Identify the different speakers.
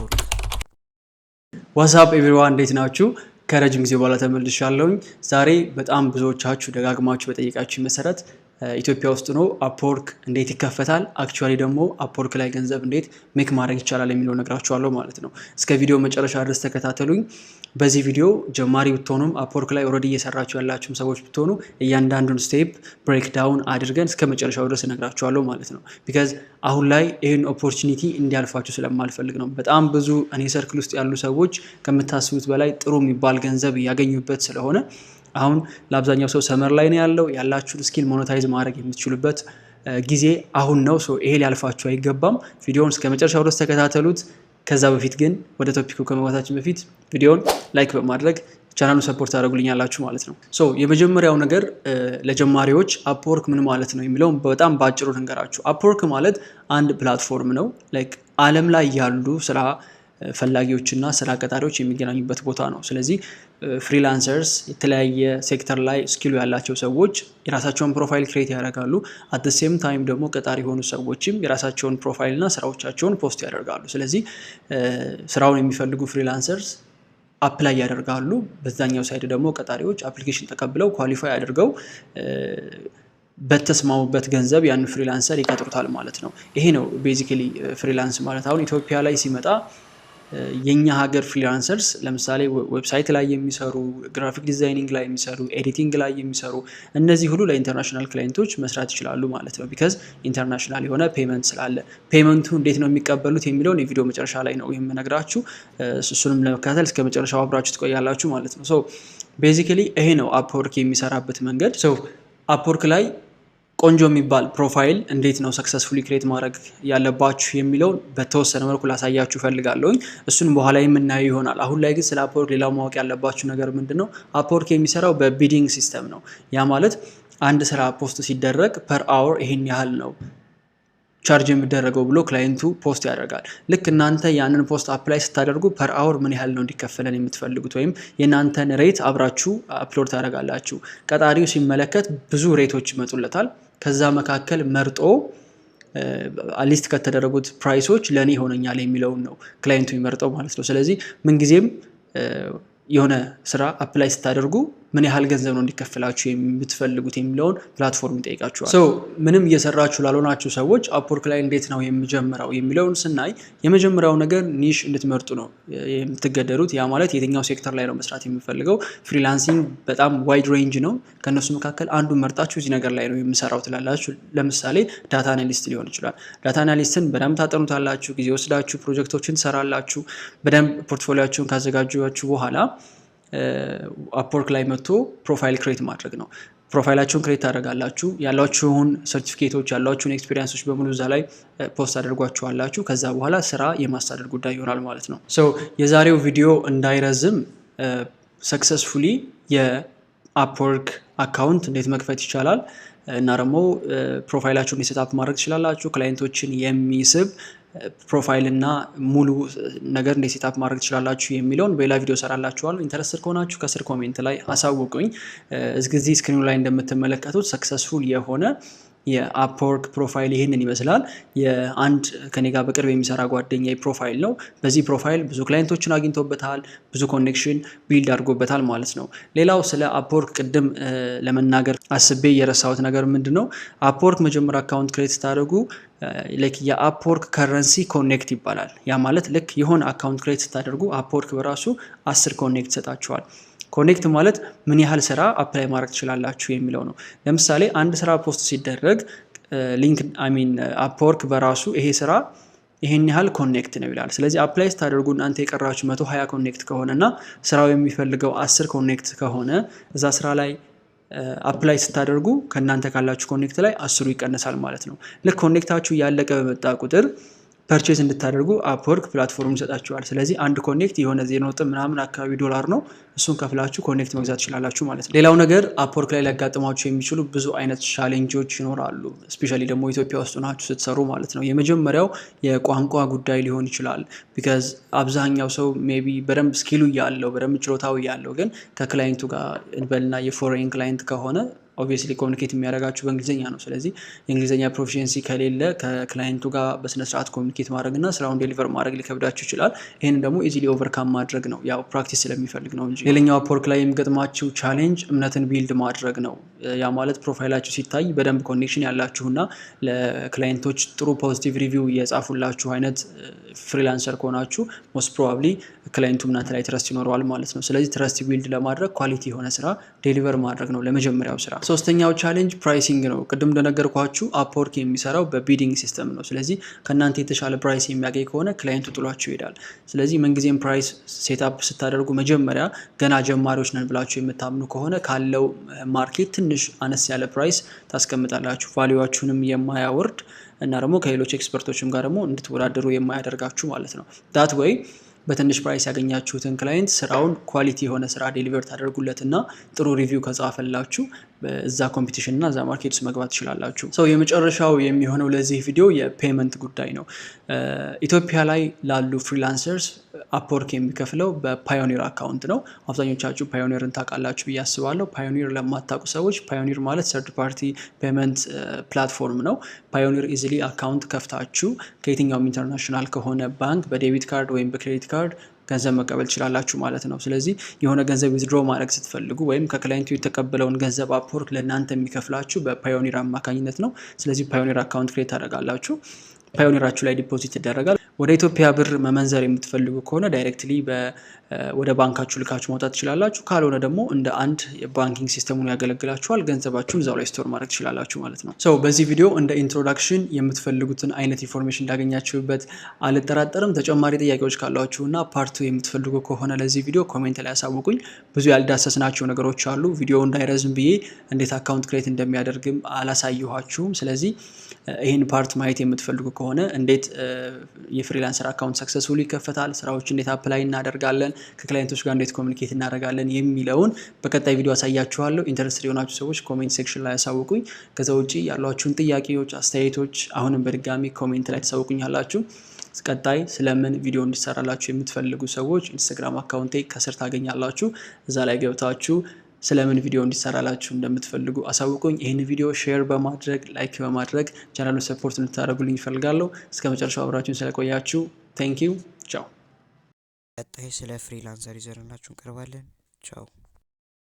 Speaker 1: አፕወርክ። ዋትስአፕ ኤቭሪዋን እንዴት ናችሁ? ከረጅም ጊዜ በኋላ ተመልሻለሁኝ። ዛሬ በጣም ብዙዎቻችሁ ደጋግማችሁ በጠየቃችሁ መሰረት ኢትዮጵያ ውስጥ ነው አፕወርክ እንዴት ይከፈታል፣ አክቹዋሊ ደግሞ አፕወርክ ላይ ገንዘብ እንዴት ሜክ ማድረግ ይቻላል የሚለው ነግራችኋለሁ ማለት ነው። እስከ ቪዲዮ መጨረሻ ድረስ ተከታተሉኝ። በዚህ ቪዲዮ ጀማሪ ብትሆኑም አፕወርክ ላይ ኦልሬዲ እየሰራችሁ ያላችሁም ሰዎች ብትሆኑ እያንዳንዱን ስቴፕ ብሬክ ዳውን አድርገን እስከ መጨረሻው ድረስ እነግራችኋለሁ ማለት ነው። ቢካዝ አሁን ላይ ይህን ኦፖርቹኒቲ እንዲያልፋችሁ ስለማልፈልግ ነው። በጣም ብዙ እኔ ሰርክል ውስጥ ያሉ ሰዎች ከምታስቡት በላይ ጥሩ የሚባል ገንዘብ እያገኙበት ስለሆነ አሁን ለአብዛኛው ሰው ሰመር ላይ ነው ያለው። ያላችሁን ስኪል ሞኔታይዝ ማድረግ የምትችሉበት ጊዜ አሁን ነው። ይሄ ሊያልፋችሁ አይገባም። ቪዲዮውን እስከ መጨረሻው ድረስ ተከታተሉት። ከዛ በፊት ግን ወደ ቶፒኩ ከመግባታችን በፊት ቪዲዮውን ላይክ በማድረግ ቻናሉን ሰፖርት ታደርጉልኛላችሁ ማለት ነው። የመጀመሪያው ነገር ለጀማሪዎች አፕወርክ ምን ማለት ነው የሚለውን በጣም በአጭሩ ልንገራችሁ። አፕወርክ ማለት አንድ ፕላትፎርም ነው። ላይክ ዓለም ላይ ያሉ ስራ ፈላጊዎችና ስራ ቀጣሪዎች የሚገናኙበት ቦታ ነው። ስለዚህ ፍሪላንሰርስ የተለያየ ሴክተር ላይ ስኪሉ ያላቸው ሰዎች የራሳቸውን ፕሮፋይል ክሬት ያደርጋሉ። አት ዘ ሴም ታይም ደግሞ ቀጣሪ የሆኑ ሰዎችም የራሳቸውን ፕሮፋይል እና ስራዎቻቸውን ፖስት ያደርጋሉ። ስለዚህ ስራውን የሚፈልጉ ፍሪላንሰርስ አፕላይ ያደርጋሉ። በዛኛው ሳይድ ደግሞ ቀጣሪዎች አፕሊኬሽን ተቀብለው ኳሊፋይ አድርገው በተስማሙበት ገንዘብ ያን ፍሪላንሰር ይቀጥሩታል ማለት ነው። ይሄ ነው ቤዚካሊ ፍሪላንስ ማለት። አሁን ኢትዮጵያ ላይ ሲመጣ የኛ ሀገር ፍሪላንሰርስ ለምሳሌ ዌብሳይት ላይ የሚሰሩ፣ ግራፊክ ዲዛይኒንግ ላይ የሚሰሩ፣ ኤዲቲንግ ላይ የሚሰሩ እነዚህ ሁሉ ለኢንተርናሽናል ክላይንቶች መስራት ይችላሉ ማለት ነው። ቢካዝ ኢንተርናሽናል የሆነ ፔመንት ስላለ። ፔመንቱ እንዴት ነው የሚቀበሉት የሚለውን የቪዲዮ መጨረሻ ላይ ነው የምነግራችሁ። እሱንም ለመከታተል እስከ መጨረሻው አብራችሁ ትቆያላችሁ ማለት ነው። ቤዚካሊ ይሄ ነው አፕወርክ የሚሰራበት መንገድ። አፕወርክ ላይ ቆንጆ የሚባል ፕሮፋይል እንዴት ነው ሰክሰስፉሊ ክሬት ማድረግ ያለባችሁ የሚለውን በተወሰነ መልኩ ላሳያችሁ ፈልጋለሁኝ። እሱን በኋላ የምናየው ይሆናል። አሁን ላይ ግን ስለ አፕወርክ ሌላው ማወቅ ያለባችሁ ነገር ምንድነው? አፕወርክ የሚሰራው በቢዲንግ ሲስተም ነው። ያ ማለት አንድ ስራ ፖስት ሲደረግ ፐር አወር ይሄን ያህል ነው ቻርጅ የሚደረገው ብሎ ክላይንቱ ፖስት ያደርጋል። ልክ እናንተ ያንን ፖስት አፕላይ ስታደርጉ ፐር አወር ምን ያህል ነው እንዲከፈለን የምትፈልጉት ወይም የእናንተን ሬት አብራችሁ አፕሎድ ታደርጋላችሁ። ቀጣሪው ሲመለከት ብዙ ሬቶች ይመጡለታል። ከዛ መካከል መርጦ ሊስት ከተደረጉት ፕራይሶች ለእኔ ይሆነኛል የሚለውን ነው ክላይንቱ የሚመርጠው ማለት ነው። ስለዚህ ምንጊዜም የሆነ ስራ አፕላይ ስታደርጉ ምን ያህል ገንዘብ ነው እንዲከፈላችሁ የምትፈልጉት የሚለውን ፕላትፎርም ይጠይቃችኋል። ምንም እየሰራችሁ ላልሆናችሁ ሰዎች አፕወርክ ላይ እንዴት ነው የሚጀምረው የሚለውን ስናይ የመጀመሪያው ነገር ኒሽ እንድትመርጡ ነው የምትገደዱት። ያ ማለት የትኛው ሴክተር ላይ ነው መስራት የሚፈልገው። ፍሪላንሲንግ በጣም ዋይድ ሬንጅ ነው። ከነሱ መካከል አንዱን መርጣችሁ እዚህ ነገር ላይ ነው የምሰራው ትላላችሁ። ለምሳሌ ዳታ አናሊስት ሊሆን ይችላል። ዳታ አናሊስትን በደንብ ታጠኑታላችሁ፣ ጊዜ ወስዳችሁ ፕሮጀክቶችን ትሰራላችሁ። በደንብ ፖርትፎሊዮአችሁን ካዘጋጃችሁ በኋላ አፕወርክ ላይ መጥቶ ፕሮፋይል ክሬት ማድረግ ነው። ፕሮፋይላችሁን ክሬት ታደርጋላችሁ። ያላችሁን ሰርቲፊኬቶች ያላችሁን ኤክስፒሪየንሶች በሙሉ እዛ ላይ ፖስት አድርጓችኋላችሁ። ከዛ በኋላ ስራ የማስተዳደር ጉዳይ ይሆናል ማለት ነው። የዛሬው ቪዲዮ እንዳይረዝም ሰክሰስፉሊ የአፕወርክ አካውንት እንዴት መክፈት ይቻላል እና ደግሞ ፕሮፋይላችሁን ሴትአፕ ማድረግ ትችላላችሁ። ክላይንቶችን የሚስብ ፕሮፋይል እና ሙሉ ነገር እንዴት ሴትአፕ ማድረግ ትችላላችሁ የሚለውን በሌላ ቪዲዮ ሰራላችኋለሁ። ኢንተረስትድ ከሆናችሁ ከስር ኮሜንት ላይ አሳውቁኝ። እዚህ ስክሪኑ ላይ እንደምትመለከቱት ሰክሰስፉል የሆነ የአፕወርክ ፕሮፋይል ይህንን ይመስላል። የአንድ ከኔ ጋር በቅርብ የሚሰራ ጓደኛ ፕሮፋይል ነው። በዚህ ፕሮፋይል ብዙ ክላይንቶችን አግኝቶበታል፣ ብዙ ኮኔክሽን ቢልድ አድርጎበታል ማለት ነው። ሌላው ስለ አፕወርክ ቅድም ለመናገር አስቤ የረሳሁት ነገር ምንድን ነው? አፕወርክ መጀመሪያ አካውንት ክሬት ስታደርጉ የአፕወርክ ከረንሲ ኮኔክት ይባላል። ያ ማለት ልክ የሆነ አካውንት ክሬት ስታደርጉ አፕወርክ በራሱ 10 ኮኔክት ይሰጣችኋል። ኮኔክት ማለት ምን ያህል ስራ አፕላይ ማድረግ ትችላላችሁ የሚለው ነው። ለምሳሌ አንድ ስራ ፖስት ሲደረግ አፕወርክ በራሱ ይሄ ስራ ይሄን ያህል ኮኔክት ነው ይላል። ስለዚህ አፕላይ ስታደርጉ እናንተ የቀራችሁ 120 ኮኔክት ከሆነና ስራው የሚፈልገው 10 ኮኔክት ከሆነ እዛ ስራ ላይ አፕላይ ስታደርጉ ከእናንተ ካላችሁ ኮኔክት ላይ 10 ይቀነሳል ማለት ነው። ልክ ኮኔክታችሁ ያለቀ በመጣ ቁጥር ፐርቼዝ እንድታደርጉ አፕወርክ ፕላትፎርም ይሰጣችኋል። ስለዚህ አንድ ኮኔክት የሆነ $0.ምናምን አካባቢ ዶላር ነው። እሱን ከፍላችሁ ኮኔክት መግዛት ትችላላችሁ ማለት ነው። ሌላው ነገር አፕወርክ ላይ ሊያጋጥማችሁ የሚችሉ ብዙ አይነት ቻሌንጆች ይኖራሉ። ስፔሻሊ ደግሞ ኢትዮጵያ ውስጥ ናችሁ ስትሰሩ ማለት ነው። የመጀመሪያው የቋንቋ ጉዳይ ሊሆን ይችላል። ቢካዝ አብዛኛው ሰው ሜቢ በደንብ ስኪሉ ያለው በደንብ ችሎታው ያለው ግን ከክላይንቱ ጋር እንበልና የፎሬን ክላይንት ከሆነ ኦብቪየስሊ ኮሚኒኬት የሚያደርጋችሁ በእንግሊዝኛ ነው። ስለዚህ የእንግሊዝኛ ፕሮፊሽንሲ ከሌለ ከክላይንቱ ጋር በስነስርዓት ኮሚኒኬት ማድረግ እና ስራውን ዴሊቨር ማድረግ ሊከብዳችሁ ይችላል። ይህን ደግሞ ኢዚሊ ኦቨርካም ማድረግ ነው፣ ያው ፕራክቲስ ስለሚፈልግ ነው እንጂ። ሌላኛው አፕወርክ ላይ የሚገጥማችሁ ቻሌንጅ እምነትን ቢልድ ማድረግ ነው። ያ ማለት ፕሮፋይላችሁ ሲታይ በደንብ ኮኔክሽን ያላችሁና ለክላይንቶች ጥሩ ፖዚቲቭ ሪቪው የጻፉላችሁ አይነት ፍሪላንሰር ከሆናችሁ ሞስት ፕሮባብሊ ክላይንቱ እናንተ ላይ ትረስት ይኖረዋል ማለት ነው። ስለዚህ ትረስት ቢልድ ለማድረግ ኳሊቲ የሆነ ስራ ዴሊቨር ማድረግ ነው ለመጀመሪያው ስራ። ሶስተኛው ቻሌንጅ ፕራይሲንግ ነው። ቅድም እንደነገርኳችሁ አፕወርክ የሚሰራው በቢዲንግ ሲስተም ነው። ስለዚህ ከእናንተ የተሻለ ፕራይስ የሚያገኝ ከሆነ ክላይንቱ ጥሏችሁ ይሄዳል። ስለዚህ ምንጊዜም ፕራይስ ሴትአፕ ስታደርጉ መጀመሪያ ገና ጀማሪዎች ነን ብላችሁ የምታምኑ ከሆነ ካለው ማርኬት ትንሽ አነስ ያለ ፕራይስ ታስቀምጣላችሁ፣ ቫሊዩዋችሁንም የማያወርድ እና ደግሞ ከሌሎች ኤክስፐርቶችም ጋር ደግሞ እንድትወዳደሩ የማያደርጋችሁ ማለት ነው። ዳት ወይ በትንሽ ፕራይስ ያገኛችሁትን ክላይንት ስራውን ኳሊቲ የሆነ ስራ ዴሊቨር ታደርጉለትና ጥሩ ሪቪው ከጻፈላችሁ እዛ ኮምፒቲሽን እና እዛ ማርኬት ውስጥ መግባት ትችላላችሁ። ሰው የመጨረሻው የሚሆነው ለዚህ ቪዲዮ የፔመንት ጉዳይ ነው። ኢትዮጵያ ላይ ላሉ ፍሪላንሰርስ አፕወርክ የሚከፍለው በፓዮኒር አካውንት ነው። አብዛኞቻችሁ ፓዮኒርን ታውቃላችሁ ብዬ አስባለሁ። ፓዮኒር ለማታውቁ ሰዎች ፓዮኒር ማለት ሰርድ ፓርቲ ፔመንት ፕላትፎርም ነው። ፓዮኒር ኢዚሊ አካውንት ከፍታችሁ ከየትኛውም ኢንተርናሽናል ከሆነ ባንክ በዴቢት ካርድ ወይም በክሬዲት ካርድ ገንዘብ መቀበል ትችላላችሁ ማለት ነው። ስለዚህ የሆነ ገንዘብ ዊዝድሮ ማድረግ ስትፈልጉ ወይም ከክላይንቱ የተቀበለውን ገንዘብ አፕወርክ ለእናንተ የሚከፍላችሁ በፓዮኒር አማካኝነት ነው። ስለዚህ ፓዮኒር አካውንት ክሬት ታደርጋላችሁ። ፓዮኒራችሁ ላይ ዲፖዚት ይደረጋል። ወደ ኢትዮጵያ ብር መመንዘር የምትፈልጉ ከሆነ ዳይሬክትሊ ወደ ባንካችሁ ልካችሁ ማውጣት ትችላላችሁ። ካልሆነ ደግሞ እንደ አንድ የባንኪንግ ሲስተሙን ያገለግላችኋል። ገንዘባችሁን እዛው ላይ ስቶር ማድረግ ትችላላችሁ ማለት ነው። ሰው በዚህ ቪዲዮ እንደ ኢንትሮዳክሽን የምትፈልጉትን አይነት ኢንፎርሜሽን እንዳገኛችሁበት አልጠራጠርም። ተጨማሪ ጥያቄዎች ካሏችሁና ፓርቱ የምትፈልጉ ከሆነ ለዚህ ቪዲዮ ኮሜንት ላይ ያሳውቁኝ። ብዙ ያልዳሰስናቸው ነገሮች አሉ። ቪዲዮ እንዳይረዝም ብዬ እንዴት አካውንት ክሬት እንደሚያደርግም አላሳየኋችሁም። ስለዚህ ይህን ፓርት ማየት የምትፈልጉ ከሆነ እንዴት የፍሪላንሰር አካውንት ሰክሰስፉሊ ይከፈታል፣ ስራዎች እንዴት አፕላይ እናደርጋለን፣ ከክላይንቶች ጋር እንዴት ኮሚኒኬት እናደርጋለን የሚለውን በቀጣይ ቪዲዮ አሳያችኋለሁ። ኢንተረስትድ የሆናችሁ ሰዎች ኮሜንት ሴክሽን ላይ ያሳውቁኝ። ከዛ ውጪ ያሏችሁን ጥያቄዎች፣ አስተያየቶች አሁንም በድጋሚ ኮሜንት ላይ ተሳውቁኛላችሁ። ቀጣይ ስለምን ቪዲዮ እንዲሰራላችሁ የምትፈልጉ ሰዎች ኢንስታግራም አካውንቴ ከስር ታገኛላችሁ። እዛ ላይ ገብታችሁ ስለምን ቪዲዮ እንዲሰራላችሁ እንደምትፈልጉ አሳውቁኝ። ይህን ቪዲዮ ሼር በማድረግ ላይክ በማድረግ ቻናሉን ሰፖርት እንድታደርጉልኝ ይፈልጋለሁ። እስከ መጨረሻው አብራችሁን ስለቆያችሁ ቴንክ ዩ። ቻው።
Speaker 2: ቀጣይ ስለ ፍሪላንሰር ይዘንላችሁ እንቀርባለን። ቻው።